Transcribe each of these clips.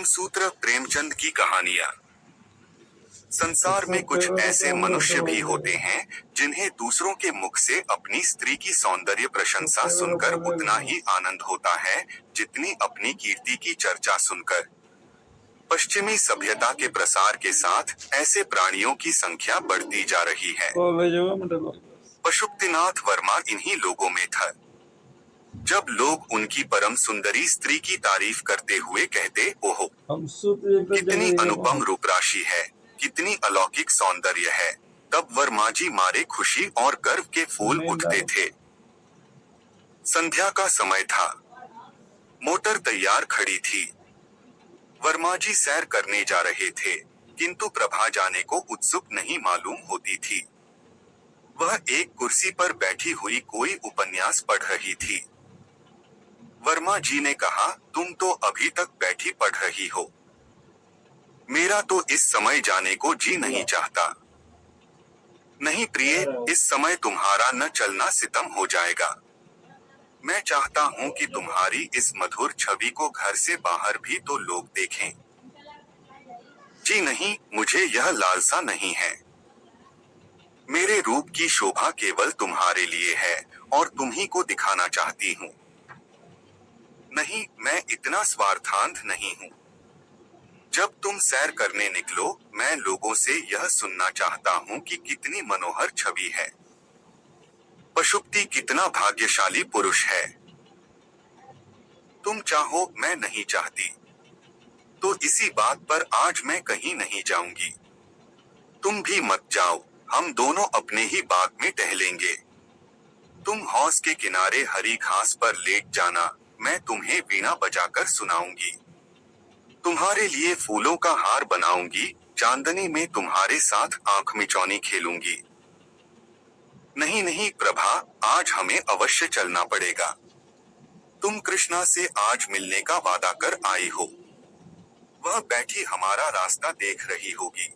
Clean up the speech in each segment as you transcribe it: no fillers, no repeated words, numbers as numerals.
प्रेम सूत्र प्रेमचंद की कहानियां। संसार में कुछ ऐसे मनुष्य भी होते हैं जिन्हें दूसरों के मुख से अपनी स्त्री की सौंदर्य प्रशंसा सुनकर उतना ही आनंद होता है जितनी अपनी कीर्ति की चर्चा सुनकर। पश्चिमी सभ्यता के प्रसार के साथ ऐसे प्राणियों की संख्या बढ़ती जा रही है। पशुपतिनाथ वर्मा इन्हीं लोगों में था। जब लोग उनकी परम सुंदरी स्त्री की तारीफ करते हुए कहते, ओहो कितनी अनुपम रूपराशि है, कितनी अलौकिक सौंदर्य है, तब वर्मा जी मारे खुशी और गर्व के फूल उठते थे। संध्या का समय था। मोटर तैयार खड़ी थी। वर्मा जी सैर करने जा रहे थे, किंतु प्रभा जाने को उत्सुक नहीं मालूम होती थी। वह एक कुर्सी पर बैठी हुई कोई उपन्यास पढ़ रही थी। वर्मा जी ने कहा, तुम तो अभी तक बैठी पढ़ रही हो। मेरा तो इस समय जाने को जी नहीं चाहता। नहीं प्रिय, इस समय तुम्हारा न चलना सितम हो जाएगा। मैं चाहता हूँ कि तुम्हारी इस मधुर छवि को घर से बाहर भी तो लोग देखें। जी नहीं, मुझे यह लालसा नहीं है। मेरे रूप की शोभा केवल तुम्हारे लिए है और तुम्ही को दिखाना चाहती हूँ। नहीं, मैं इतना स्वार्थांध नहीं हूँ। जब तुम सैर करने निकलो, मैं लोगों से यह सुनना चाहता हूँ कि कितनी मनोहर छवि है। पशुपति कितना भाग्यशाली पुरुष है। तुम चाहो, मैं नहीं चाहती। तो इसी बात पर आज मैं कहीं नहीं जाऊंगी। तुम भी मत जाओ, हम दोनों अपने ही बाग में टहलेंगे। तुम हौस के किनारे हरी घास पर लेट जाना, मैं तुम्हें वीणा बजाकर सुनाऊंगी। तुम्हारे लिए फूलों का हार बनाऊंगी, चांदनी में तुम्हारे साथ आंख मिचौनी खेलूंगी। नहीं नहीं प्रभा, आज हमें अवश्य चलना पड़ेगा। तुम कृष्णा से आज मिलने का वादा कर आई हो। वह बैठी हमारा रास्ता देख रही होगी।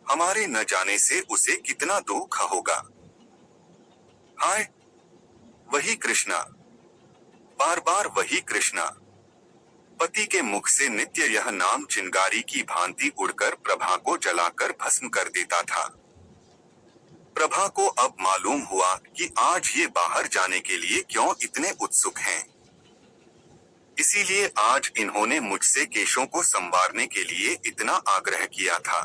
हमारे न जाने से उसे कितना दुख होगा। हाय, वही कृष्णा, बार बार वही कृष्णा। पति के मुख से नित्य यह नाम चिंगारी की भांति उड़कर प्रभा को जलाकर भस्म कर देता था। प्रभा को अब मालूम हुआ कि आज ये बाहर जाने के लिए क्यों इतने उत्सुक हैं। इसीलिए आज इन्होंने मुझसे केशों को संवारने के लिए इतना आग्रह किया था।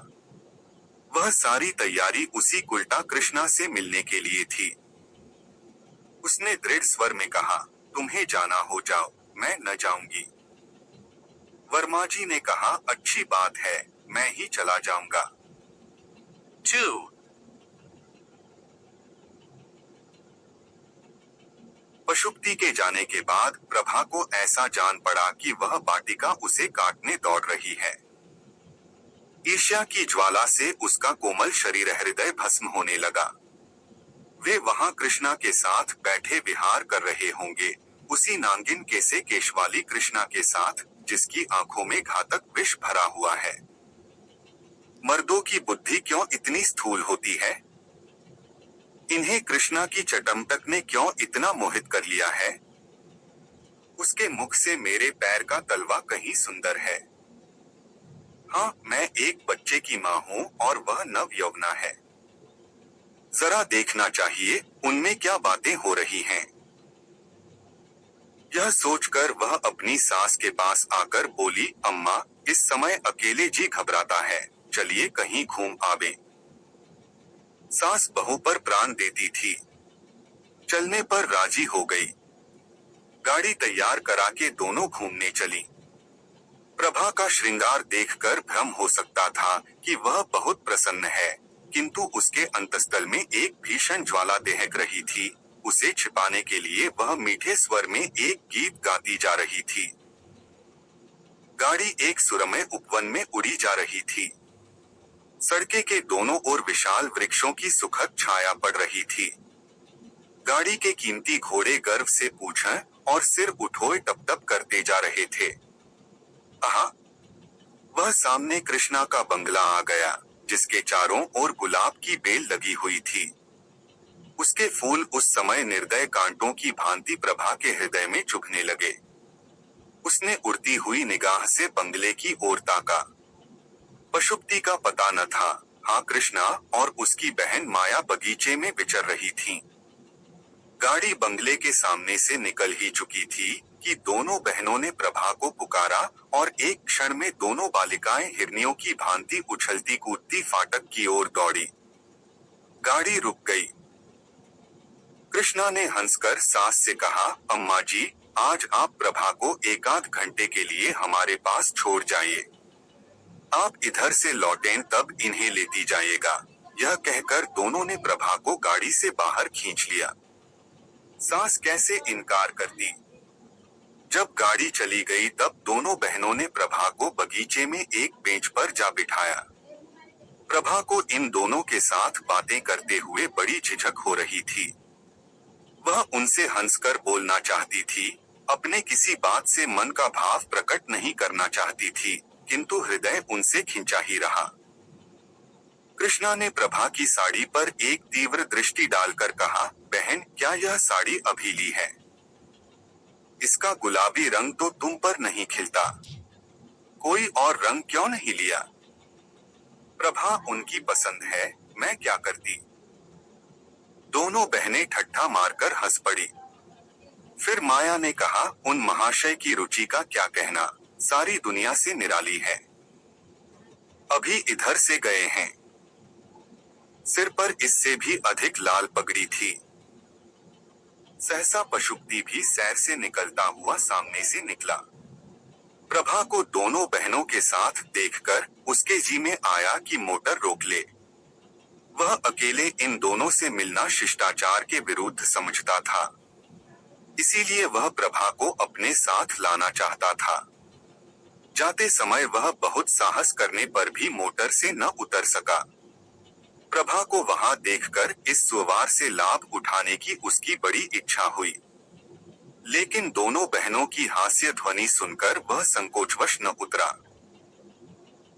वह सारी तैयारी उसी उल्टा कृष्णा से मिलने के लिए थी। उसने दृढ़ स्वर में कहा, तुम्हें जाना हो जाओ, मैं न जाऊंगी। वर्मा जी ने कहा, अच्छी बात है, मैं ही चला जाऊंगा। 2. पशुपति के जाने के बाद प्रभा को ऐसा जान पड़ा कि वह बाटिका उसे काटने दौड़ रही है। ईर्ष्या की ज्वाला से उसका कोमल शरीर हृदय भस्म होने लगा। वे वहां कृष्णा के साथ बैठे विहार कर रहे होंगे, उसी नांगिन केसे केशवाली कृष्णा के साथ, जिसकी आंखों में घातक विष भरा हुआ है। मर्दों की बुद्धि क्यों इतनी स्थूल होती है? इन्हें कृष्णा की चटमटक ने क्यों इतना मोहित कर लिया है? उसके मुख से मेरे पैर का तलवा कहीं सुंदर है। हाँ, मैं एक बच्चे की माँ हूँ और वह नव यौवना है। जरा देखना चाहिए, उनमें क्या बातें हो रही हैं। यह सोचकर वह अपनी सास के पास आकर बोली, अम्मा, इस समय अकेले जी घबराता है, चलिए कहीं घूम आवे। सास बहू पर प्राण देती थी। चलने पर राजी हो गई। गाड़ी तैयार करा के दोनों घूमने चली। प्रभा का श्रृंगार देखकर भ्रम हो सकता था कि वह बहुत प्रसन्न है, किंतु उसके अंतस्तल में एक भीषण ज्वाला दहक रही थी। उसे छिपाने के लिए वह मीठे स्वर में एक गीत गाती जा रही थी। गाड़ी एक सुरमय उपवन में उड़ी जा रही थी। सड़के के दोनों ओर विशाल वृक्षों की सुखद छाया पड़ रही थी। गाड़ी के कीमती घोड़े गर्व से पूंछें और सिर उठोए टप टप करते जा रहे थे। आहा! वह सामने कृष्णा का बंगला आ गया, जिसके चारों ओर गुलाब की बेल लगी हुई थी। उसके फूल उस समय निर्दय कांटों की भांति प्रभा के हृदय में चुभने लगे। उसने उड़ती हुई निगाह से बंगले की ओर ताका। पशुपति का पता न था। हाँ, कृष्णा और उसकी बहन माया बगीचे में विचर रही थीं। गाड़ी बंगले के सामने से निकल ही चुकी थी कि दोनों बहनों ने प्रभा को पुकारा और एक क्षण में दोनों बालिकाएं हिरनियों की भांति उछलती कूदती फाटक की ओर दौड़ी। गाड़ी रुक गई। कृष्णा ने हंसकर सास से कहा, अम्मा जी, आज आप प्रभा को एकाध घंटे के लिए हमारे पास छोड़ जाइए। आप इधर से लौटें तब इन्हें लेती जाइएगा। यह कहकर दोनों ने प्रभा को गाड़ी से बाहर खींच लिया। सास कैसे इनकार करती। जब गाड़ी चली गई तब दोनों बहनों ने प्रभा को बगीचे में एक बेंच पर जा बिठाया। प्रभा को इन दोनों के साथ बातें करते हुए बड़ी झिझक हो रही थी। वह उनसे हंसकर बोलना चाहती थी, अपने किसी बात से मन का भाव प्रकट नहीं करना चाहती थी, किंतु हृदय उनसे खिंचा ही रहा। कृष्णा ने प्रभा की साड़ी पर एक तीव्र दृष्टि डालकर कहा, बहन, क्या यह साड़ी अभी ली है? इसका गुलाबी रंग तो तुम पर नहीं खिलता। कोई और रंग क्यों नहीं लिया? प्रभा उनकी पसंद है, मैं क्या करती। दोनों बहनें ठट्ठा मारकर हंस पड़ी। फिर माया ने कहा, उन महाशय की रुचि का क्या कहना, सारी दुनिया से निराली है। अभी इधर से गए हैं। सिर पर इससे भी अधिक लाल पगड़ी थी। सहसा पशुपति भी सैर से निकलता हुआ सामने से निकला। प्रभा को दोनों बहनों के साथ देखकर उसके जी में आया कि मोटर रोक ले। वह अकेले इन दोनों से मिलना शिष्टाचार के विरुद्ध समझता था। इसीलिए वह प्रभा को अपने साथ लाना चाहता था। जाते समय वह बहुत साहस करने पर भी मोटर से न उतर सका। प्रभा को वहां देखकर इस सुवार से लाभ उठाने की उसकी बड़ी इच्छा हुई। लेकिन दोनों बहनों की हास्य ध्वनि सुनकर वह संकोचवश न उतरा।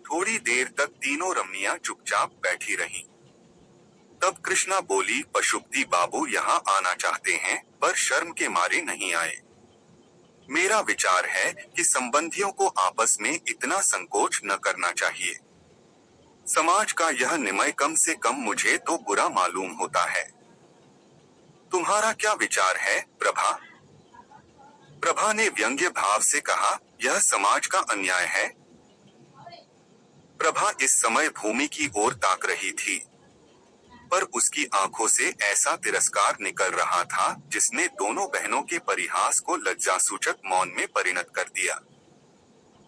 थोड़ी देर तक तीनों रमणियां चुपचाप बैठी रहीं। तब कृष्णा बोली, पशुपति बाबू यहाँ आना चाहते हैं, पर शर्म के मारे नहीं आए। मेरा विचार है कि संबंधियों को आपस में इतना संकोच न करना चाहिए। समाज का यह नियम कम से कम मुझे तो बुरा मालूम होता है। तुम्हारा क्या विचार है, प्रभा? प्रभा ने व्यंग्य भाव से कहा, यह समाज का अन्याय है। प्रभा इस समय भूमि की ओर ताक रही थी, पर उसकी आंखों से ऐसा तिरस्कार निकल रहा था जिसने दोनों बहनों के परिहास को लज्जासूचक मौन में परिणत कर दिया।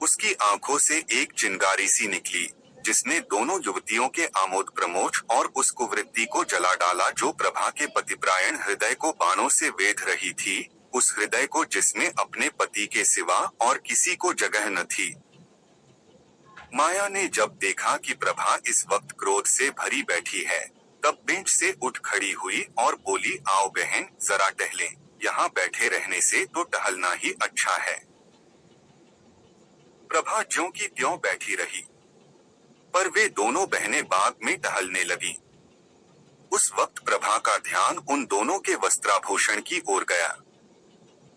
उसकी आंखों से एक चिंगारी सी निकली, जिसने दोनों युवतियों के आमोद प्रमोद और उस कुवृत्ति को जला डाला जो प्रभा के पतिप्रायण हृदय को बाणों से वेध रही थी, उस हृदय को जिसमें अपने पति के सिवा और किसी को जगह न थी। माया ने जब देखा कि प्रभा इस वक्त क्रोध से भरी बैठी है, तब बेंच से उठ खड़ी हुई और बोली, आओ बहन, जरा टहलें। यहाँ बैठे रहने से तो टहलना ही अच्छा है। प्रभा ज्यों की त्यों बैठी रही, पर वे दोनों बहनें बाग में टहलने लगीं। उस वक्त प्रभा का ध्यान उन दोनों के वस्त्राभूषण की ओर गया।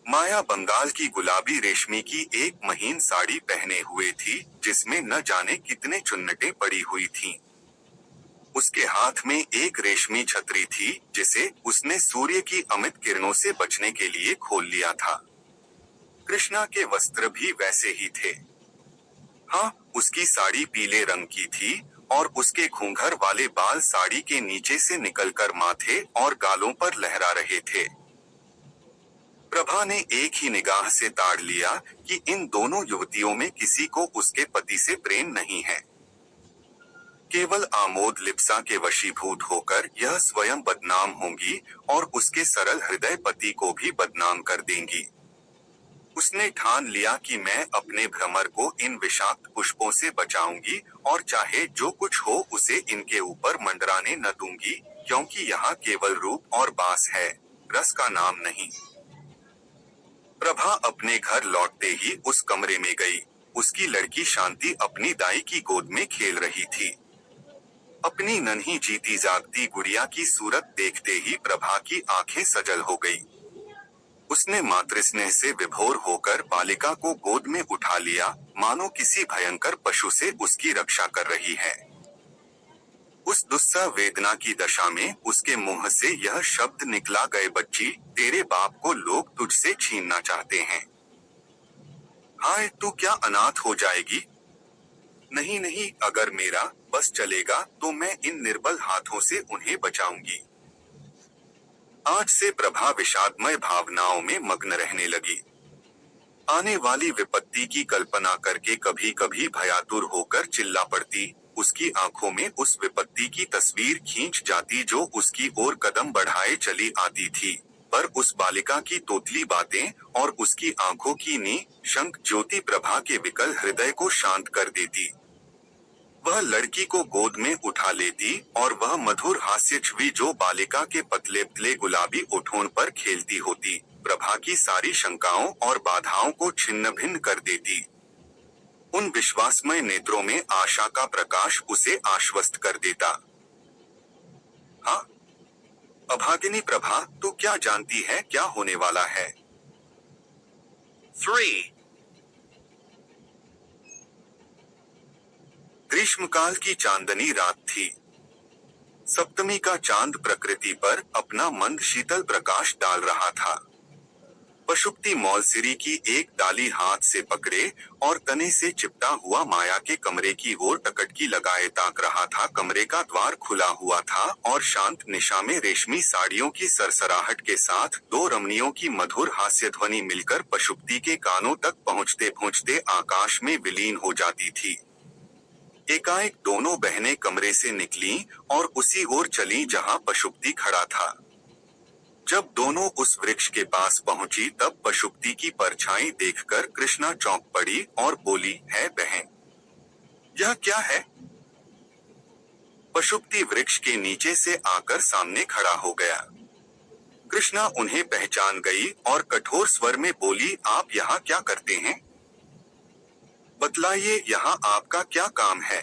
माया बंगाल की गुलाबी रेशमी की एक महीन साड़ी पहने हुए थी, जिसमें न जाने कितने चुन्नटें पड़ी हुई थीं। उसके हाथ में एक रेशमी छतरी थी, जिसे उसने सूर्य की अमित किरणों से बचने के लिए खोल लिया था। कृष्णा के वस्त्र भी वैसे ही थे। हाँ, उसकी साड़ी पीले रंग की थी और उसके घूंघर वाले बाल साड़ी के नीचे से निकलकर माथे और गालों पर लहरा रहे थे। प्रभा ने एक ही निगाह से ताड़ लिया कि इन दोनों युवतियों में किसी को उसके पति से प्रेम नहीं है। केवल आमोद लिप्सा के वशीभूत होकर यह स्वयं बदनाम होंगी और उसके सरल हृदय पति को भी बदनाम कर देंगी। उसने ठान लिया कि मैं अपने भ्रमर को इन विषाक्त पुष्पों से बचाऊंगी और चाहे जो कुछ हो उसे इनके ऊपर मंडराने न दूंगी, क्योंकि यहाँ केवल रूप और बास है, रस का नाम नहीं। प्रभा अपने घर लौटते ही उस कमरे में गई। उसकी लड़की शांति अपनी दाई की गोद में खेल रही थी। अपनी नन्ही जीती जागती गुड़िया की सूरत देखते ही प्रभा की आंखें सजल हो गई। उसने मातृस्नेह से विभोर होकर बालिका को गोद में उठा लिया, मानो किसी भयंकर पशु से उसकी रक्षा कर रही है। उस दुस्सह वेदना की दशा में उसके मुंह से यह शब्द निकला, गए बच्ची, तेरे बाप को लोग तुझसे छीनना चाहते हैं। हाय, तू क्या अनाथ हो जाएगी? नहीं नहीं, अगर मेरा बस चलेगा तो मैं इन निर्बल हाथों से उन्हें बचाऊंगी। आज से प्रभा विषादमय भावनाओं में मग्न रहने लगी। आने वाली विपत्ति की कल्पना करके कभी कभी भयातुर होकर चिल्ला पड़ती। उसकी आंखों में उस विपत्ति की तस्वीर खींच जाती जो उसकी ओर कदम बढ़ाए चली आती थी, पर उस बालिका की तोतली बातें और उसकी आंखों की शंख ज्योति प्रभा के विकल हृदय को शांत कर देती। वह लड़की को गोद में उठा लेती और वह मधुर हास्य छवि जो बालिका के पतले पतले गुलाबी ओठों पर खेलती होती, प्रभा की सारी शंकाओं और बाधाओं को छिन्न भिन्न कर देती। उन विश्वासमय नेत्रों में आशा का प्रकाश उसे आश्वस्त कर देता। हाँ, अभागिनी प्रभा, तू क्या जानती है क्या होने वाला है? 3 ग्रीष्मकाल की चांदनी रात थी। सप्तमी का चांद प्रकृति पर अपना मंद शीतल प्रकाश डाल रहा था। पशुपति मौलसिरी की एक डाली हाथ से पकड़े और तने से चिपटा हुआ माया के कमरे की ओर टकटकी लगाए ताक रहा था। कमरे का द्वार खुला हुआ था और शांत निशा में रेशमी साड़ियों की सरसराहट के साथ दो रमणियों की मधुर हास्य ध्वनि मिलकर पशुपति के कानों तक पहुँचते पहुँचते आकाश में विलीन हो जाती थी। एकाएक दोनों बहनें कमरे से निकलीं और उसी ओर चलीं जहां पशुपति खड़ा था। जब दोनों उस वृक्ष के पास पहुंची तब पशुपति की परछाई देखकर कृष्णा चौंक पड़ी और बोली, है बहन, यह क्या है? पशुपति वृक्ष के नीचे से आकर सामने खड़ा हो गया। कृष्णा उन्हें पहचान गई और कठोर स्वर में बोली, आप यहाँ क्या करते हैं? बतलाइए, यहाँ आपका क्या काम है?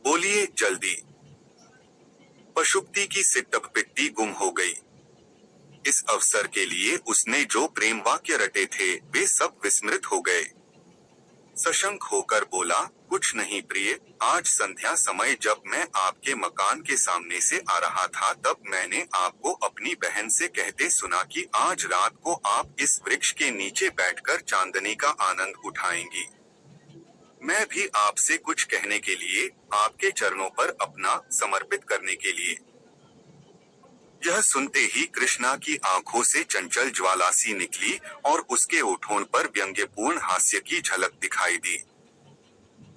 बोलिए जल्दी। पशुपति की सिट्टप पिट्टी गुम हो गई। इस अवसर के लिए उसने जो प्रेम वाक्य रटे थे वे सब विस्मृत हो गए। सशंक होकर बोला, कुछ नहीं प्रिय, आज संध्या समय जब मैं आपके मकान के सामने से आ रहा था तब मैंने आपको अपनी बहन से कहते सुना कि आज रात को आप इस वृक्ष के नीचे बैठकर चांदनी का आनंद उठाएंगी। मैं भी आपसे कुछ कहने के लिए, आपके चरणों पर अपना समर्पित करने के लिए। यह सुनते ही कृष्णा की आंखों से चंचल ज्वाला सी निकली और उसके ओठों पर व्यंग्यपूर्ण हास्य की झलक दिखाई दी।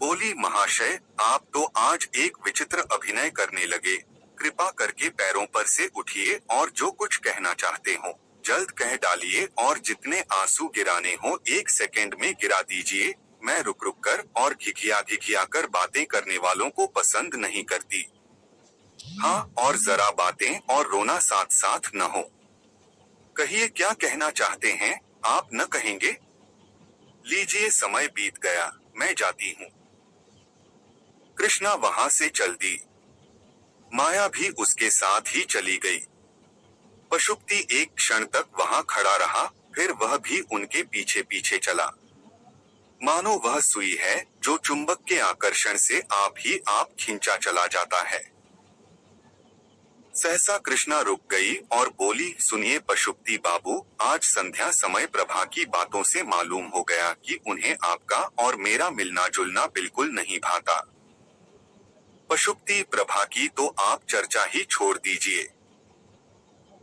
बोली, महाशय, आप तो आज एक विचित्र अभिनय करने लगे। कृपा करके पैरों पर से उठिए और जो कुछ कहना चाहते हो जल्द कह डालिए और जितने आंसू गिराने हो 1 सेकंड में गिरा दीजिए। मैं रुक रुक कर और घिघिया कर बातें करने वालों को पसंद नहीं करती। हाँ, और जरा बातें और रोना साथ साथ न हो। कहिए क्या कहना चाहते हैं, आप न कहेंगे? लीजिए, समय बीत गया, मैं जाती हूँ। कृष्णा वहां से चल दी। माया भी उसके साथ ही चली गई। पशुपति एक क्षण तक वहां खड़ा रहा, फिर वह भी उनके पीछे पीछे चला। मानो वह सुई है जो चुंबक के आकर्षण से आप ही आप खींचा चला जाता है। सहसा कृष्णा रुक गई और बोली, सुनिए पशुपति बाबू, आज संध्या समय प्रभा की बातों से मालूम हो गया कि उन्हें आपका और मेरा मिलना जुलना बिल्कुल नहीं भाता। पशुपति, प्रभा की तो आप चर्चा ही छोड़ दीजिए।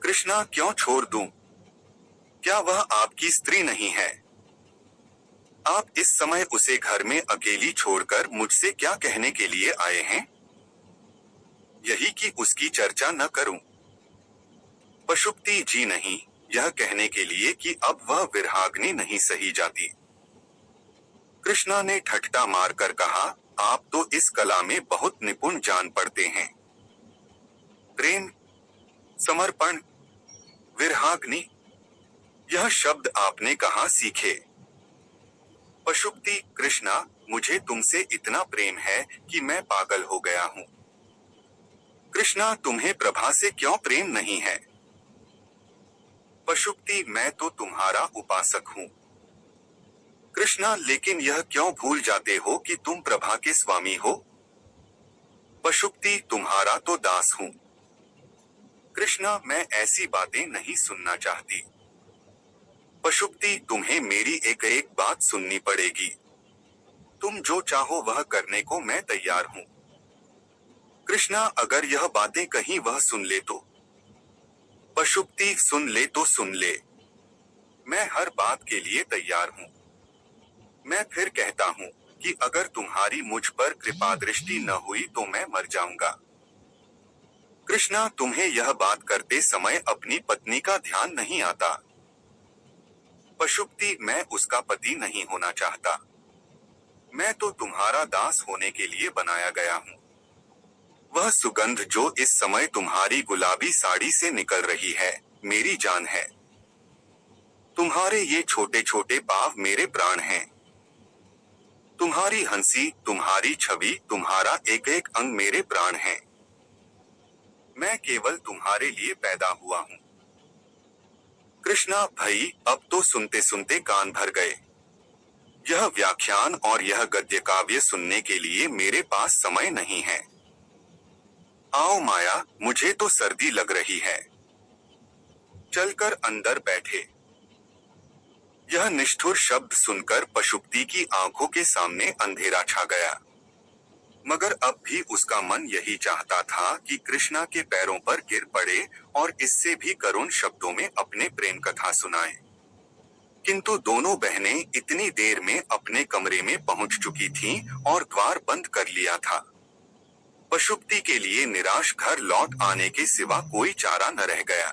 कृष्णा, क्यों छोड़ दूं? क्या वह आपकी स्त्री नहीं है? आप इस समय उसे घर में अकेली छोड़कर मुझसे क्या कहने के लिए आए हैं? यही कि उसकी चर्चा न करूं? पशुपति जी नहीं, यह कहने के लिए कि अब वह विरहाग्नि नहीं सही जाती। कृष्णा ने ठट्ठा मारकर कहा, आप तो इस कला में बहुत निपुण जान पड़ते हैं। प्रेम, समर्पण, विरहाग्नि, यह शब्द आपने कहाँ सीखे? पशुपति, कृष्णा, मुझे तुमसे इतना प्रेम है कि मैं पागल हो गया हूँ। कृष्णा, तुम्हें प्रभा से क्यों प्रेम नहीं है? पशुपति मैं तो तुम्हारा उपासक हूँ। कृष्णा लेकिन यह क्यों भूल जाते हो कि तुम प्रभा के स्वामी हो? पशुपति तुम्हारा तो दास हूँ। कृष्णा मैं ऐसी बातें नहीं सुनना चाहती। पशुपति तुम्हें मेरी एक एक बात सुननी पड़ेगी। तुम जो चाहो वह करने को मैं तैयार हूँ। कृष्णा अगर यह बातें कहीं वह सुन ले तो? पशुपति सुन ले तो सुन ले। मैं हर बात के लिए तैयार हूँ। मैं फिर कहता हूँ कि अगर तुम्हारी मुझ पर कृपा दृष्टि न हुई तो मैं मर जाऊंगा। कृष्णा तुम्हें यह बात करते समय अपनी पत्नी का ध्यान नहीं आता? पशुपति मैं उसका पति नहीं होना चाहता। मैं तो तुम्हारा दास होने के लिए बनाया गया हूँ। वह सुगंध जो इस समय तुम्हारी गुलाबी साड़ी से निकल रही है, मेरी जान है। तुम्हारे ये छोटे छोटे पाँव मेरे प्राण हैं। तुम्हारी हंसी, तुम्हारी छवि, तुम्हारा एक एक अंग मेरे प्राण हैं। मैं केवल तुम्हारे लिए पैदा हुआ हूँ। कृष्णा भाई अब तो सुनते सुनते कान भर गए। यह व्याख्यान और यह गद्य काव्य सुनने के लिए मेरे पास समय नहीं है। आओ माया, मुझे तो सर्दी लग रही है। चलकर अंदर बैठे। यह निष्ठुर शब्द सुनकर पशुपति की आंखों के सामने अंधेरा छा गया। मगर अब भी उसका मन यही चाहता था कि कृष्णा के पैरों पर गिर पड़े और इससे भी करुण शब्दों में अपने प्रेम कथा सुनाए। किंतु दोनों बहनें इतनी देर में अपने कमरे में पहुंच चुकी थीं और द्वार बंद कर लिया था। पशुपति के लिए निराश घर लौट आने के सिवा कोई चारा न रह गया।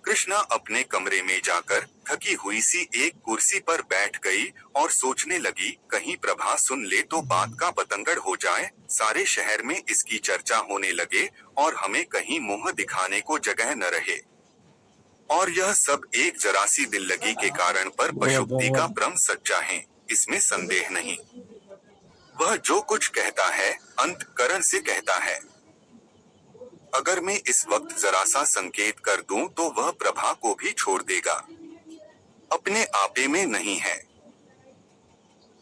कृष्णा अपने कमरे में जाकर थकी हुई सी एक कुर्सी पर बैठ गई और सोचने लगी, कहीं प्रभा सुन ले तो बात का बतंगड़ हो जाए, सारे शहर में इसकी चर्चा होने लगे और हमें कहीं मुंह दिखाने को जगह न रहे। और यह सब एक जरा सी दिल्लगी के कारण पर पशुपति का भ्रम सच्चा है, इसमें संदेह नहीं। वह जो कुछ कहता है अंतःकरण से कहता है। अगर मैं इस वक्त जरा सा संकेत कर दूं तो वह प्रभा को भी छोड़ देगा। अपने आपे में नहीं है।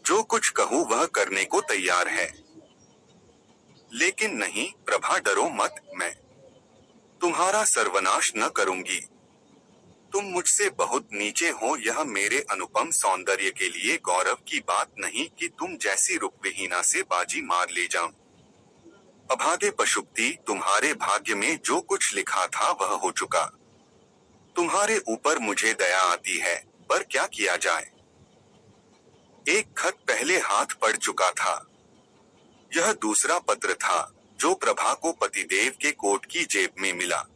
जो कुछ कहूँ वह करने को तैयार है। लेकिन नहीं प्रभा डरो मत, मैं तुम्हारा सर्वनाश न करूंगी। तुम मुझसे बहुत नीचे हो, यह मेरे अनुपम सौंदर्य के लिए गौरव की बात नहीं कि तुम जैसी रूपविहीना से बाजी मार ले जाऊं। अभागे पशुपति तुम्हारे भाग्य में जो कुछ लिखा था वह हो चुका। तुम्हारे ऊपर मुझे दया आती है, पर क्या किया जाए। एक खत पहले हाथ पड़ चुका था। यह दूसरा पत्र था जो प्रभा को पतिदेव के कोट की जेब में मिला।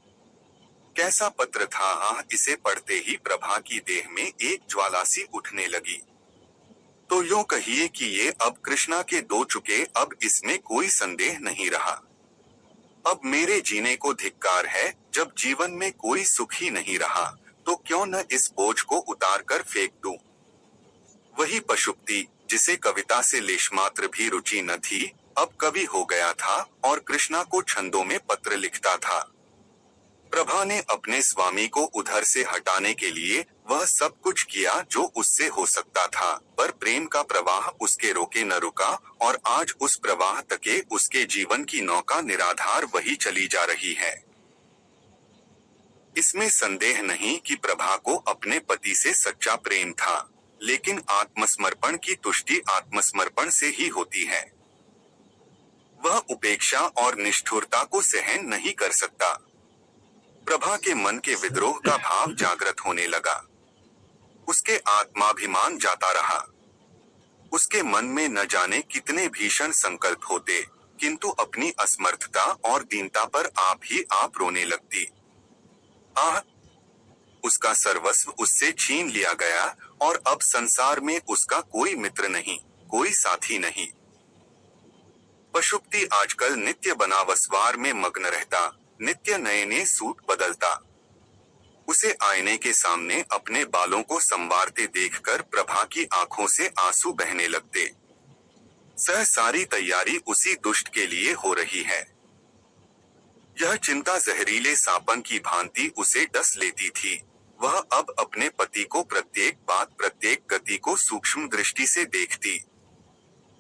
कैसा पत्र था, इसे पढ़ते ही प्रभा की देह में एक ज्वाला सी उठने लगी। तो यूं कहिए कि ये अब कृष्णा के दो चुके, अब इसमें कोई संदेह नहीं रहा। अब मेरे जीने को धिक्कार है, जब जीवन में कोई सुख ही नहीं रहा तो क्यों न इस बोझ को उतार कर फेंक दूं। वही पशुपति जिसे कविता से लेशमात्र भी रुचि न थी, अब कवि हो गया था और कृष्णा को छंदों में पत्र लिखता था। प्रभा ने अपने स्वामी को उधर से हटाने के लिए वह सब कुछ किया जो उससे हो सकता था, पर प्रेम का प्रवाह उसके रोके न रुका और आज उस प्रवाह तके उसके जीवन की नौका निराधार वही चली जा रही है। इसमें संदेह नहीं कि प्रभा को अपने पति से सच्चा प्रेम था, लेकिन आत्मसमर्पण की तुष्टि आत्मसमर्पण से ही होती है। वह उपेक्षा और निष्ठुरता को सहन नहीं कर सकता। प्रभा के मन के विद्रोह का भाव जागृत होने लगा। उसके आत्माभिमान जाता रहा। उसके मन में न जाने कितने भीषण संकल्प होते, किंतु अपनी असमर्थता और दीनता पर आप ही आप रोने लगती। आह! उसका सर्वस्व उससे छीन लिया गया और अब संसार में उसका कोई मित्र नहीं, कोई साथी नहीं। पशुपति आजकल नित्य बनावसवार में मग्न रहता, नित्य नए नए सूट बदलता। उसे आईने के सामने अपने बालों को संवारते देखकर प्रभा की आंखों से आंसू बहने लगते। सारी तैयारी उसी दुष्ट के लिए हो रही है। यह चिंता जहरीले सांपन की भांति उसे डस लेती थी। वह अब अपने पति को प्रत्येक बात, प्रत्येक गति को सूक्ष्म दृष्टि से देखती।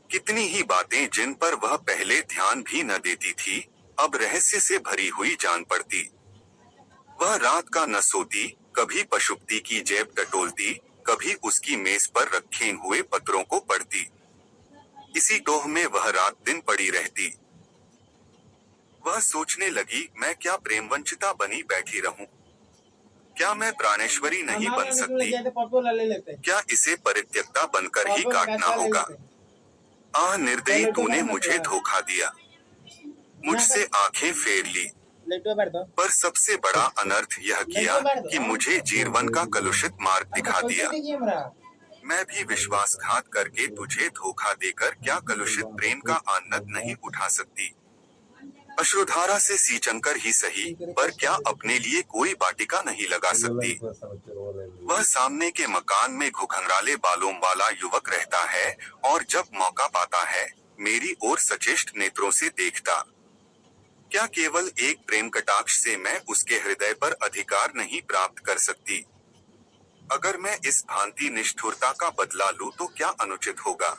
कितनी ही बातें जिन पर वह पहले ध्यान भी न देती थी, अब रहस्य से भरी हुई जान पड़ती। वह रात का न सोती, कभी पशुपति की जेब टटोलती, कभी उसकी मेज पर रखे हुए पत्रों को पढ़ती। इसी टोह में वह रात दिन पड़ी रहती। वह सोचने लगी, मैं क्या प्रेमवंचिता बनी बैठी रहूं? क्या मैं प्राणेश्वरी नहीं बन सकती? क्या इसे परित्यक्ता बनकर ही काटना होगा? आह निर्दयी, तूने मुझे धोखा दिया, मुझसे आंखें फेर ली। पर सबसे बड़ा अनर्थ यह किया कि मुझे जीवन का कलुषित मार्ग दिखा दिया। मैं भी विश्वासघात करके तुझे धोखा देकर क्या कलुषित प्रेम का आनंद नहीं उठा सकती? अश्रुधारा से सींचकर ही सही, पर क्या अपने लिए कोई वाटिका नहीं लगा सकती? वह सामने के मकान में घुघराले बालों वाला युवक रहता है और जब मौका पाता है, मेरी ओर सचेष्ट नेत्रों से देखता। क्या केवल एक प्रेम कटाक्ष से मैं उसके हृदय पर अधिकार नहीं प्राप्त कर सकती? अगर मैं इस भांति निष्ठुरता का बदला लूं तो क्या अनुचित होगा?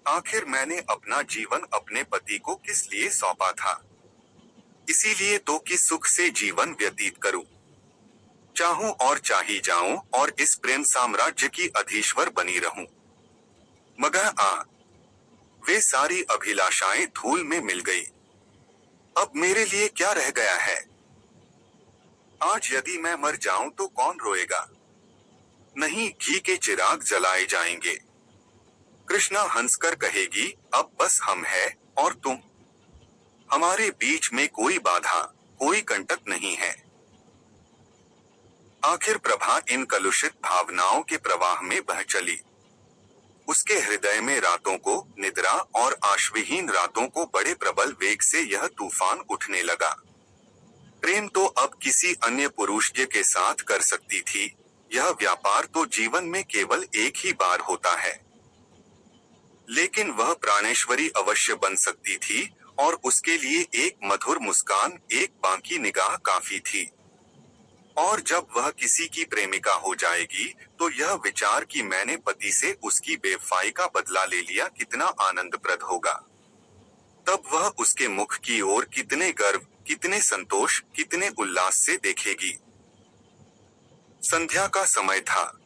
आखिर मैंने अपना जीवन अपने पति को किस लिए सौंपा था? इसीलिए तो कि सुख से जीवन व्यतीत करूं, चाहूं और चाही जाऊं और इस प्रेम साम्राज्य की अधीश्वर बनी रहूं। मगर वे सारी अभिलाषाएं धूल में मिल गई। अब मेरे लिए क्या रह गया है? आज यदि मैं मर जाऊं तो कौन रोएगा? नहीं, घी के चिराग जलाए जाएंगे। कृष्णा हंसकर कहेगी, अब बस हम हैं और तुम। हमारे बीच में कोई बाधा, कोई कंटक नहीं है। आखिर प्रभा इन कलुषित भावनाओं के प्रवाह में बह चली। उसके हृदय में रातों को, निद्रा और आश्वहीन रातों को बड़े प्रबल वेग से यह तूफान उठने लगा। प्रेम तो अब किसी अन्य पुरुष के साथ कर सकती थी। यह व्यापार तो जीवन में केवल एक ही बार होता है। लेकिन वह प्राणेश्वरी अवश्य बन सकती थी और उसके लिए एक मधुर मुस्कान, एक बांकी निगाह काफी थी। और जब वह किसी की प्रेमिका हो जाएगी, तो यह विचार कि मैंने पति से उसकी बेवफाई का बदला ले लिया कितना आनंदप्रद होगा। तब वह उसके मुख की ओर कितने गर्व, कितने संतोष, कितने उल्लास से देखेगी। संध्या का समय था।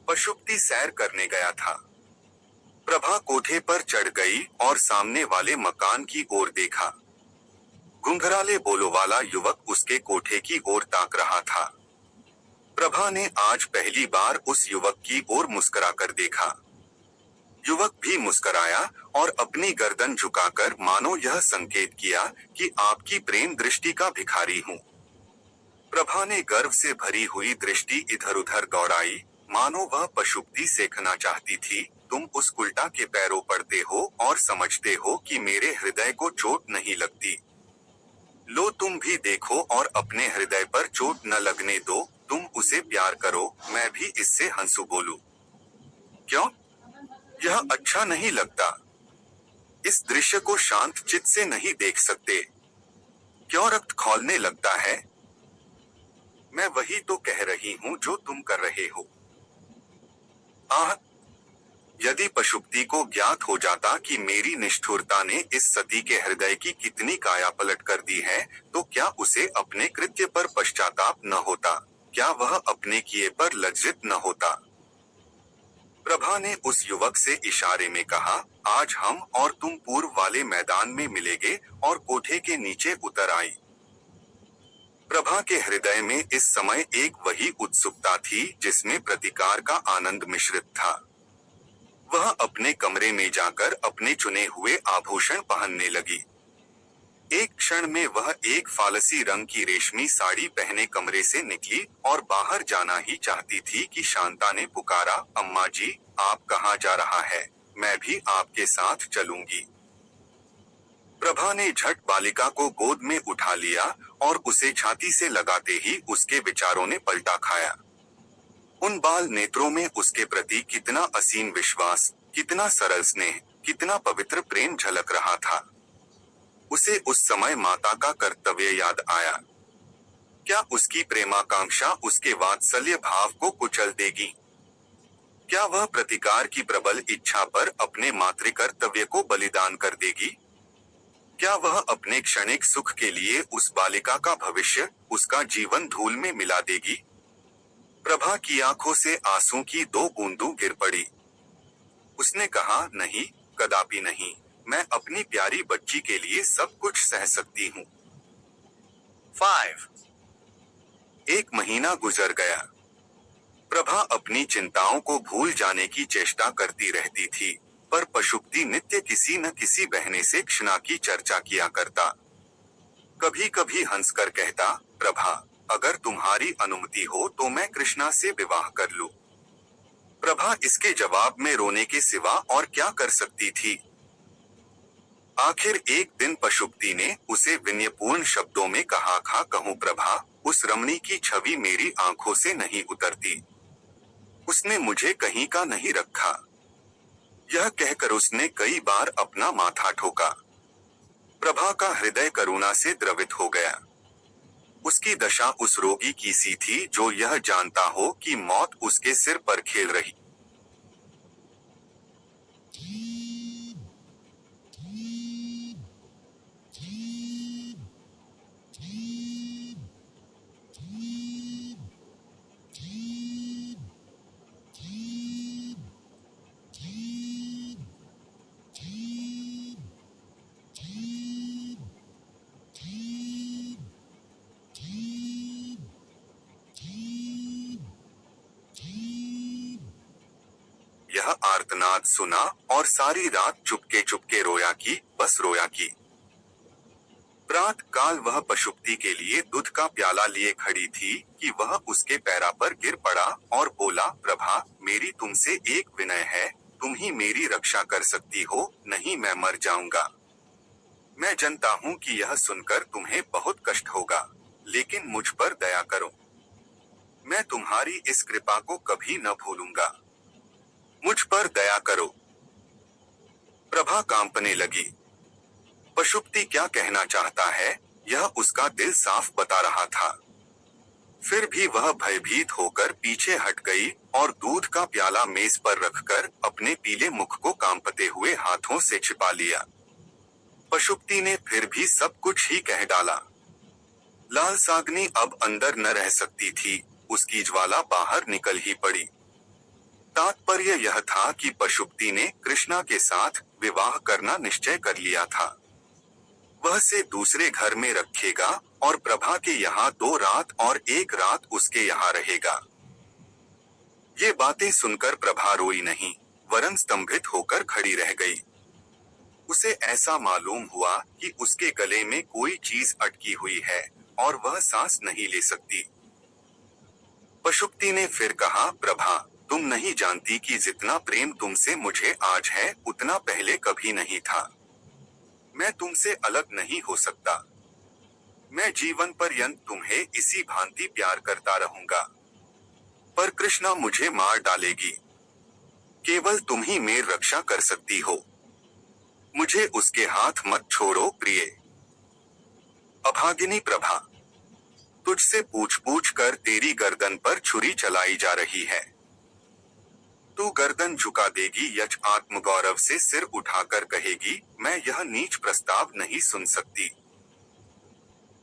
पशुपति सैर करने गया था। प्रभा कोठे पर चढ़ गई और सामने वाले मकान की ओर देखा। घुंघराले बोलों वाला युवक उसके कोठे की ओर ताक रहा था। प्रभा ने आज पहली बार उस युवक की ओर मुस्कुराकर देखा। युवक भी मुस्कुराया और अपनी गर्दन झुकाकर मानो यह संकेत किया कि आपकी प्रेम दृष्टि का भिखारी हूँ। प्रभा ने गर्व से भरी हुई दृष्टि इधर-उधर दौड़ाई, मानो वह पशुपति देखना चाहती थी। तुम उस उल्टा के पैरों पड़ते हो और समझते हो कि मेरे हृदय को चोट नहीं लगती। लो तुम भी देखो और अपने हृदय पर चोट न लगने दो। तुम उसे प्यार करो, मैं भी इससे हंसू बोलूं। क्यों? यह अच्छा नहीं लगता। इस दृश्य को शांत चित्त से नहीं देख सकते। क्यों रक्त खौलने लगता है? मैं वही तो कह रही हूँ जो तुम कर रहे हो। आह! यदि पशुपति को ज्ञात हो जाता कि मेरी निष्ठुरता ने इस सती के हृदय की कितनी कायापलट कर दी है, तो क्या उसे अपने कृत्य पर पश्चाताप न होता? क्या वह अपने किए पर लज्जित न होता? प्रभा ने उस युवक से इशारे में कहा, आज हम और तुम पूर्व वाले मैदान में मिलेंगे, और कोठे के नीचे उतर आई। प्रभा के हृदय में इस समय एक वही उत्सुकता थी जिसमें प्रतिकार का आनंद मिश्रित था। वह अपने कमरे में जाकर अपने चुने हुए आभूषण पहनने लगी। एक क्षण में वह एक फालसी रंग की रेशमी साड़ी पहने कमरे से निकली और बाहर जाना ही चाहती थी कि शांता ने पुकारा, अम्मा जी, आप कहाँ जा रहा है? मैं भी आपके साथ चलूंगी। प्रभा ने झट बालिका को गोद में उठा लिया और उसे छाती से लगाते ही उसके विचारों ने पलटा खाया। उन बाल नेत्रों में उसके प्रति कितना असीम विश्वास, कितना सरल स्नेह, कितना पवित्र प्रेम झलक रहा था। उसे उस समय माता का कर्तव्य याद आया। क्या उसकी प्रेमाकांक्षा उसके वात्सल्य भाव को कुचल देगी? क्या वह प्रतिकार की प्रबल इच्छा पर अपने मातृकर्तव्य को बलिदान कर देगी? क्या वह अपने क्षणिक सुख के लिए उस बालिका का भविष्य, उसका जीवन धूल में मिला देगी? प्रभा की आंखों से आंसू की 2 बूंदों गिर पड़ी। उसने कहा, नहीं, कदापि नहीं। मैं अपनी प्यारी बच्ची के लिए सब कुछ सह सकती हूँ। 5 1 महीना गुजर गया। प्रभा अपनी चिंताओं को भूल जाने की चेष्टा करती रहती थी, पर पशुपति नित्य किसी न किसी बहने से क्षणा की चर्चा किया करता। कभी कभी हंसकर कहता, प्रभा, अगर तुम्हारी अनुमति हो तो मैं कृष्णा से विवाह कर लूं। प्रभा इसके जवाब में रोने के सिवा और क्या कर सकती थी? आखिर एक दिन पशुपति ने उसे विनयपूर्ण शब्दों में कहा, खा कहूं प्रभा, उस रमणी की छवि मेरी आंखों से नहीं उतरती। उसने मुझे कहीं का नहीं रखा। यह कहकर उसने कई बार अपना माथा ठोका। प्रभा का हृदय करुणा से द्रवित हो गया। उसकी दशा उस रोगी की सी थी जो यह जानता हो कि मौत उसके सिर पर खेल रही। यह आर्तनाद सुना और सारी रात चुपके चुपके रोया की, बस रोया की। प्रात काल वह पशुपति के लिए दूध का प्याला लिए खड़ी थी कि वह उसके पैरा पर गिर पड़ा और बोला, प्रभा, मेरी तुमसे एक विनय है, तुम ही मेरी रक्षा कर सकती हो, नहीं मैं मर जाऊंगा। मैं जानता हूँ कि यह सुनकर तुम्हें बहुत कष्ट होगा, लेकिन मुझ पर दया करो। मैं तुम्हारी इस कृपा को कभी न भूलूंगा। मुझ पर दया करो। प्रभा कांपने लगी। पशुपति क्या कहना चाहता है, यह उसका दिल साफ बता रहा था। फिर भी वह भयभीत होकर पीछे हट गई और दूध का प्याला मेज पर रखकर अपने पीले मुख को कांपते हुए हाथों से छिपा लिया। पशुपति ने फिर भी सब कुछ ही कह डाला। लालसाग्नि अब अंदर न रह सकती थी, उसकी ज्वाला बाहर निकल ही पड़ी। तात्पर्य यह था कि पशुपति ने कृष्णा के साथ विवाह करना निश्चय कर लिया था। वह से दूसरे घर में रखेगा और प्रभा के यहाँ 2 रात और 1 रात उसके यहाँ रहेगा। ये बातें सुनकर प्रभा रोई नहीं, वरन स्तंभित होकर खड़ी रह गई। उसे ऐसा मालूम हुआ कि उसके गले में कोई चीज अटकी हुई है और वह सांस नहीं ले सकती। पशुपति ने फिर कहा, प्रभा, तुम नहीं जानती कि जितना प्रेम तुमसे मुझे आज है उतना पहले कभी नहीं था। मैं तुमसे अलग नहीं हो सकता। मैं जीवन पर्यंत तुम्हें इसी भांति प्यार करता रहूंगा। पर कृष्णा मुझे मार डालेगी। केवल तुम ही मेरी रक्षा कर सकती हो। मुझे उसके हाथ मत छोड़ो प्रिय। अभागिनी प्रभा, तुझसे पूछ पूछ कर तेरी गर्दन पर छुरी चलाई जा रही है। तू गर्दन झुका देगी यच आत्मगौरव से सिर उठाकर कहेगी, मैं यह नीच प्रस्ताव नहीं सुन सकती।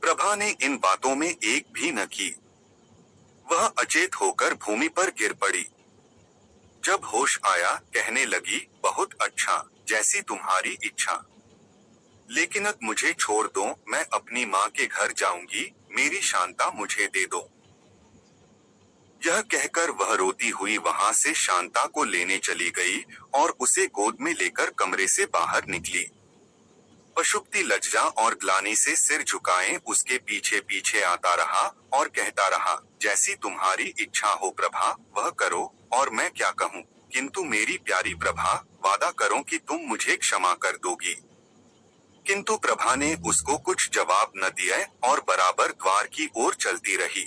प्रभा ने इन बातों में एक भी न की। वह अचेत होकर भूमि पर गिर पड़ी। जब होश आया कहने लगी, बहुत अच्छा, जैसी तुम्हारी इच्छा। लेकिन अब मुझे छोड़ दो, मैं अपनी माँ के घर जाऊंगी, मेरी शांता मुझे दे दो। यह कहकर वह रोती हुई वहां से शांता को लेने चली गई और उसे गोद में लेकर कमरे से बाहर निकली। पशुपति लज्जा और ग्लानि से सिर झुकाए उसके पीछे पीछे आता रहा और कहता रहा, जैसी तुम्हारी इच्छा हो प्रभा, वह करो, और मैं क्या कहूँ। किंतु मेरी प्यारी प्रभा, वादा करो कि तुम मुझे क्षमा कर दोगी। किंतु प्रभा ने उसको कुछ जवाब न दिया और बराबर द्वार की ओर चलती रही।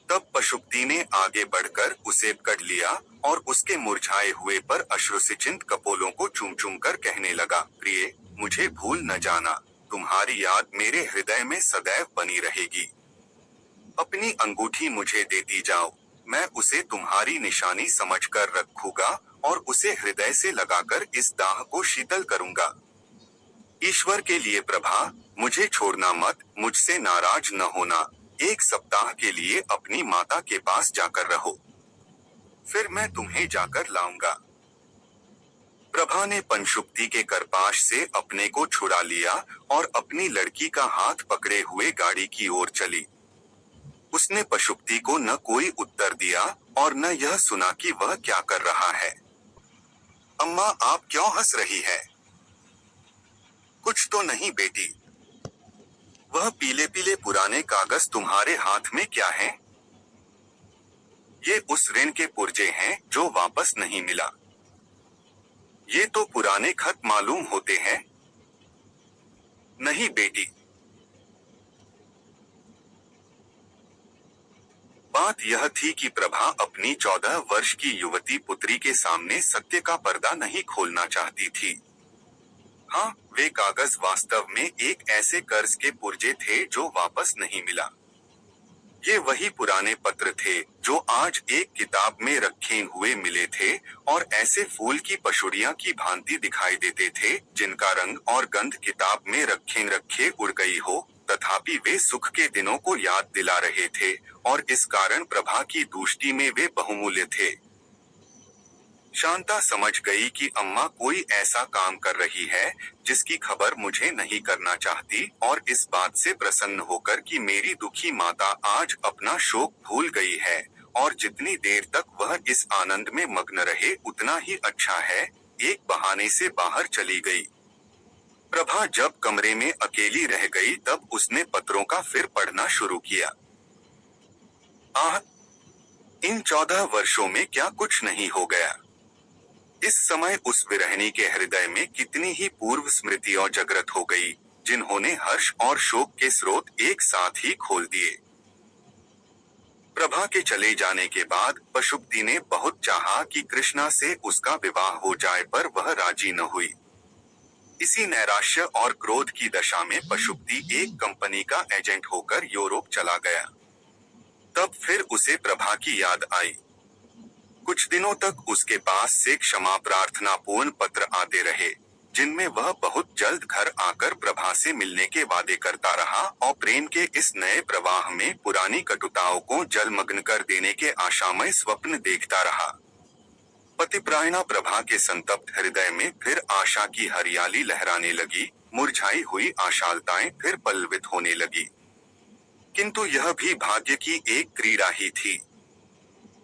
तब पशुपति ने आगे बढ़कर उसे पकड़ लिया और उसके मुरझाए हुए पर अश्रुसिंचित कपोलों को चूम चूम कर कहने लगा, प्रिय, मुझे भूल न जाना। तुम्हारी याद मेरे हृदय में सदैव बनी रहेगी। अपनी अंगूठी मुझे देती जाओ, मैं उसे तुम्हारी निशानी समझकर रखूंगा और उसे हृदय से लगाकर इस दाह को शीतल करूंगा। ईश्वर के लिए प्रभा, मुझे छोड़ना मत, मुझसे नाराज न होना। 1 सप्ताह के लिए अपनी माता के पास जाकर रहो, फिर मैं तुम्हें जाकर लाऊंगा। प्रभा ने पनशुक्ति के करपाश से अपने को छुड़ा लिया और अपनी लड़की का हाथ पकड़े हुए गाड़ी की ओर चली। उसने पशुपति को न कोई उत्तर दिया और न यह सुना कि वह क्या कर रहा है। अम्मा, आप क्यों हंस रही है? कुछ तो नहीं बेटी। वह पीले पीले पुराने कागज तुम्हारे हाथ में क्या है? ये उस ऋण के पुर्जे हैं जो वापस नहीं मिला। ये तो पुराने खत मालूम होते हैं। नहीं बेटी। बात यह थी कि प्रभा अपनी 14 वर्ष की युवती पुत्री के सामने सत्य का पर्दा नहीं खोलना चाहती थी। हाँ, वे कागज वास्तव में एक ऐसे कर्ज के पुर्जे थे जो वापस नहीं मिला। ये वही पुराने पत्र थे जो आज एक किताब में रखे हुए मिले थे और ऐसे फूल की पशुड़ियां की भांति दिखाई देते थे जिनका रंग और गंध किताब में रखे उड़ गई हो, तथापि वे सुख के दिनों को याद दिला रहे थे और इस कारण प्रभा की दृष्टि में वे बहुमूल्य थे। शांता समझ गई कि अम्मा कोई ऐसा काम कर रही है जिसकी खबर मुझे नहीं करना चाहती और इस बात से प्रसन्न होकर कि मेरी दुखी माता आज अपना शोक भूल गई है और जितनी देर तक वह इस आनंद में मग्न रहे उतना ही अच्छा है, एक बहाने से बाहर चली गई। प्रभा जब कमरे में अकेली रह गई तब उसने पत्रों का फिर पढ़ना शुरू किया। आह, इन 14 वर्षों में क्या कुछ नहीं हो गया। इस समय उस विरहिणी के हृदय में कितनी ही पूर्व स्मृतियां जागृत हो गई, जिन्होंने हर्ष और शोक के स्रोत एक साथ ही खोल दिए। प्रभा के चले जाने के बाद पशुपति ने बहुत चाहा कि कृष्णा से उसका विवाह हो जाए, पर वह राजी न हुई। इसी नैराश्य और क्रोध की दशा में पशुपति एक कंपनी का एजेंट होकर यूरोप चला गया। तब फिर उसे प्रभा की याद आई। कुछ दिनों तक उसके पास से क्षमा प्रार्थना पूर्ण पत्र आते रहे, जिनमें वह बहुत जल्द घर आकर प्रभा से मिलने के वादे करता रहा और प्रेम के इस नए प्रवाह में पुरानी कटुताओं को जलमग्न कर देने के आशामय स्वप्न देखता रहा। पतिप्रायणा प्रभा के संतप्त हृदय में फिर आशा की हरियाली लहराने लगी, मुरझाई हुई आशालताएं फिर पल्लवित होने लगी। किंतु यह भी भाग्य की एक क्रीड़ा ही थी।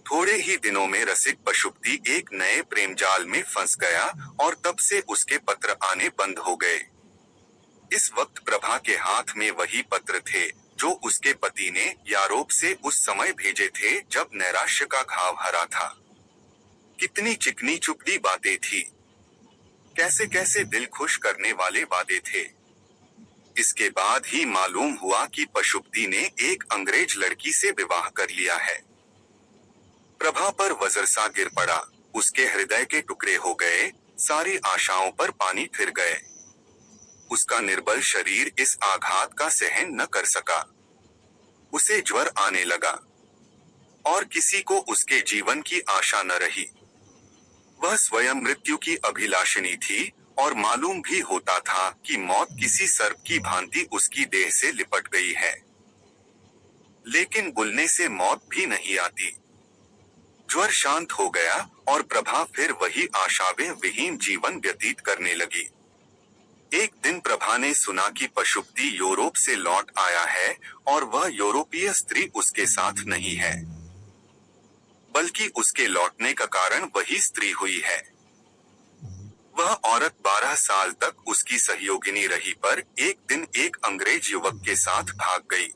थोड़े ही दिनों में रसिक पशुपति एक नए प्रेम जाल में फंस गया और तब से उसके पत्र आने बंद हो गए। इस वक्त प्रभा के हाथ में वही पत्र थे जो उसके पति ने यूरोप से उस समय भेजे थे जब नैराश्य का घाव हरा था। कितनी चिकनी चुपड़ी बातें थी, कैसे कैसे दिल खुश करने वाले वादे थे। इसके बाद ही मालूम हुआ कि पशुपति ने एक अंग्रेज लड़की से विवाह कर लिया है। प्रभा पर वज्रसा गिर पड़ा, उसके हृदय के टुकड़े हो गए, सारी आशाओं पर पानी फिर गए। उसका निर्बल शरीर इस आघात का सहन न कर सका। उसे ज्वर आने लगा और किसी को उसके जीवन की आशा न रही। वह स्वयं मृत्यु की अभिलाषिणी थी और मालूम भी होता था कि मौत किसी सर्प की भांति उसकी देह से लिपट गई है। लेकिन बुलने से मौत भी नहीं आती। ज्वर शांत हो गया और प्रभा फिर वही आशावे विहीन जीवन व्यतीत करने लगी। एक दिन प्रभा ने सुना कि पशुपति यूरोप से लौट आया है और वह यूरोपीय स्त्री उसके साथ नहीं है, बल्कि उसके लौटने का कारण वही स्त्री हुई है। वह औरत 12 साल तक उसकी सहयोगिनी रही, पर एक दिन एक अंग्रेज युवक के साथ भाग गई।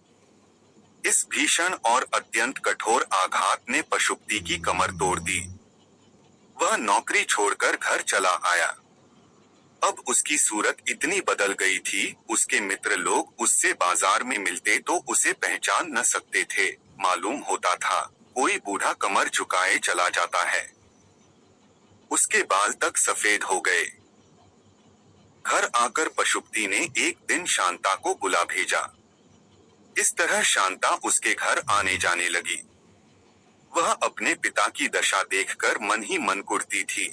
इस भीषण और अत्यंत कठोर आघात ने पशुपति की कमर तोड़ दी। वह नौकरी छोड़कर घर चला आया। अब उसकी सूरत इतनी बदल गई थी, उसके मित्र लोग उससे बाजार में मिलते तो उसे पहचान न सकते थे। मालूम होता था कोई बूढ़ा कमर झुकाए चला जाता है। उसके बाल तक सफेद हो गए। घर आकर पशुपति ने एक दिन शांता को बुला भेजा। इस तरह शांता उसके घर आने जाने लगी। वह अपने पिता की दशा देखकर मन ही मन कुढ़ती थी।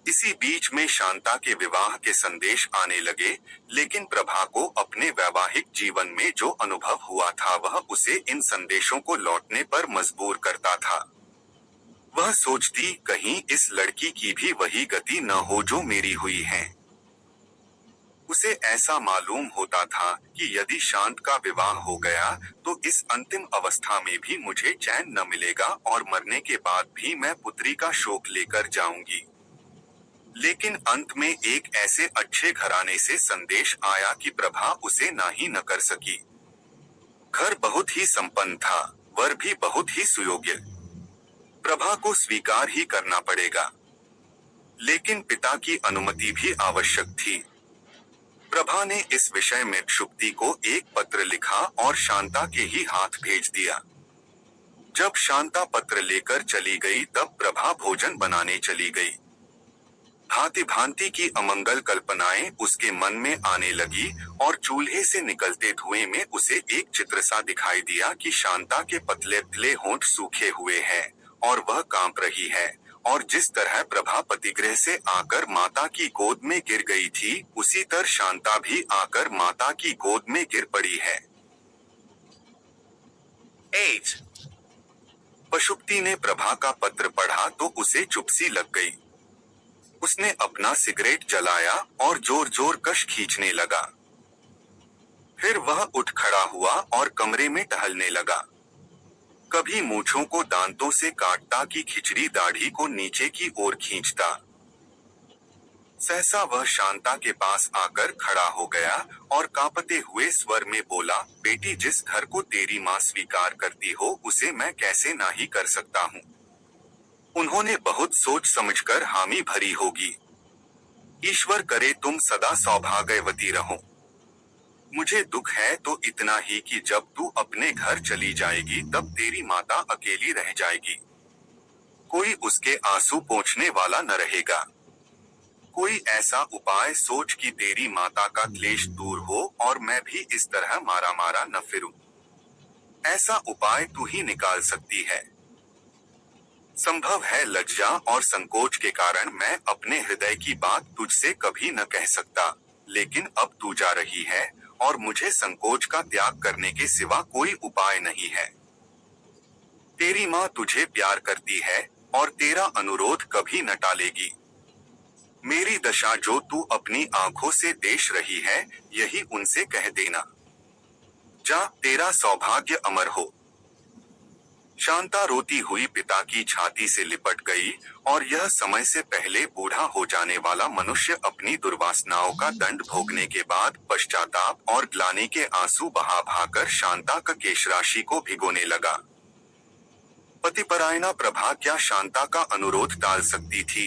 इसी बीच में शांता के विवाह के संदेश आने लगे, लेकिन प्रभा को अपने वैवाहिक जीवन में जो अनुभव हुआ था वह उसे इन संदेशों को लौटने पर मजबूर करता था। वह सोचती, कहीं इस लड़की की भी वही गति न हो जो मेरी हुई है। उसे ऐसा मालूम होता था कि यदि शांत का विवाह हो गया तो इस अंतिम अवस्था में भी मुझे चैन न मिलेगा और मरने के बाद भी मैं पुत्री का शोक लेकर जाऊंगी। लेकिन अंत में एक ऐसे अच्छे घराने से संदेश आया कि प्रभा उसे ना ही न कर सकी। घर बहुत ही संपन्न था, वर भी बहुत ही सुयोग्य। प्रभा को स्वीकार ही करना पड़ेगा, लेकिन पिता की अनुमति भी आवश्यक थी। प्रभा ने इस विषय में शुक्ति को एक पत्र लिखा और शांता के ही हाथ भेज दिया। जब शांता पत्र लेकर चली गई तब प्रभा भोजन बनाने चली गई। भांति भांति की अमंगल कल्पनाएं उसके मन में आने लगी और चूल्हे से निकलते धुएं में उसे एक चित्र सा दिखाई दिया कि शांता के पतले पतले होंठ सूखे हुए हैं और वह कांप रही है, और जिस तरह प्रभा पतिगृह से आकर माता की गोद में गिर गई थी उसी तरह शांता भी आकर माता की गोद में गिर पड़ी है। 8 पशुपति ने प्रभा का पत्र पढ़ा तो उसे चुप्सी लग गई। उसने अपना सिगरेट जलाया और जोर जोर कश खींचने लगा। फिर वह उठ खड़ा हुआ और कमरे में टहलने लगा। कभी मूंछों को दांतों से काटता कि खिचड़ी दाढ़ी को नीचे की ओर खींचता। सहसा वह शांता के पास आकर खड़ा हो गया और कांपते हुए स्वर में बोला, बेटी, जिस घर को तेरी माँ स्वीकार करती हो उसे मैं कैसे ना ही कर सकता हूँ। उन्होंने बहुत सोच समझकर हामी भरी होगी। ईश्वर करे तुम सदा सौभाग्यवती रहो। मुझे दुख है तो इतना ही कि जब तू अपने घर चली जाएगी तब तेरी माता अकेली रह जाएगी। कोई उसके आंसू पोंछने वाला न रहेगा। कोई ऐसा उपाय सोच कि तेरी माता का क्लेश दूर हो और मैं भी इस तरह मारा मारा न फिरूं। ऐसा उपाय तू ही निकाल सकती है। संभव है लज्जा और संकोच के कारण मैं अपने हृदय की बात तुझसे कभी न कह सकता, लेकिन अब तू जा रही है और मुझे संकोच का त्याग करने के सिवा कोई उपाय नहीं है। तेरी माँ तुझे प्यार करती है और तेरा अनुरोध कभी न टालेगी। मेरी दशा जो तू अपनी आंखों से देख रही है यही उनसे कह देना। जा, तेरा सौभाग्य अमर हो। शांता रोती हुई पिता की छाती से लिपट गई और यह समय से पहले बूढ़ा हो जाने वाला मनुष्य अपनी दुर्वासनाओं का दंड भोगने के बाद पश्चाताप और ग्लानि के आंसू बहा बहाकर शांता का केशराशि को भिगोने लगा। पतिपरायणा प्रभा क्या शांता का अनुरोध टाल सकती थी?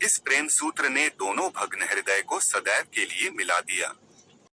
इस प्रेम सूत्र ने दोनों भग्न हृदय को सदैव के लिए मिला दिया।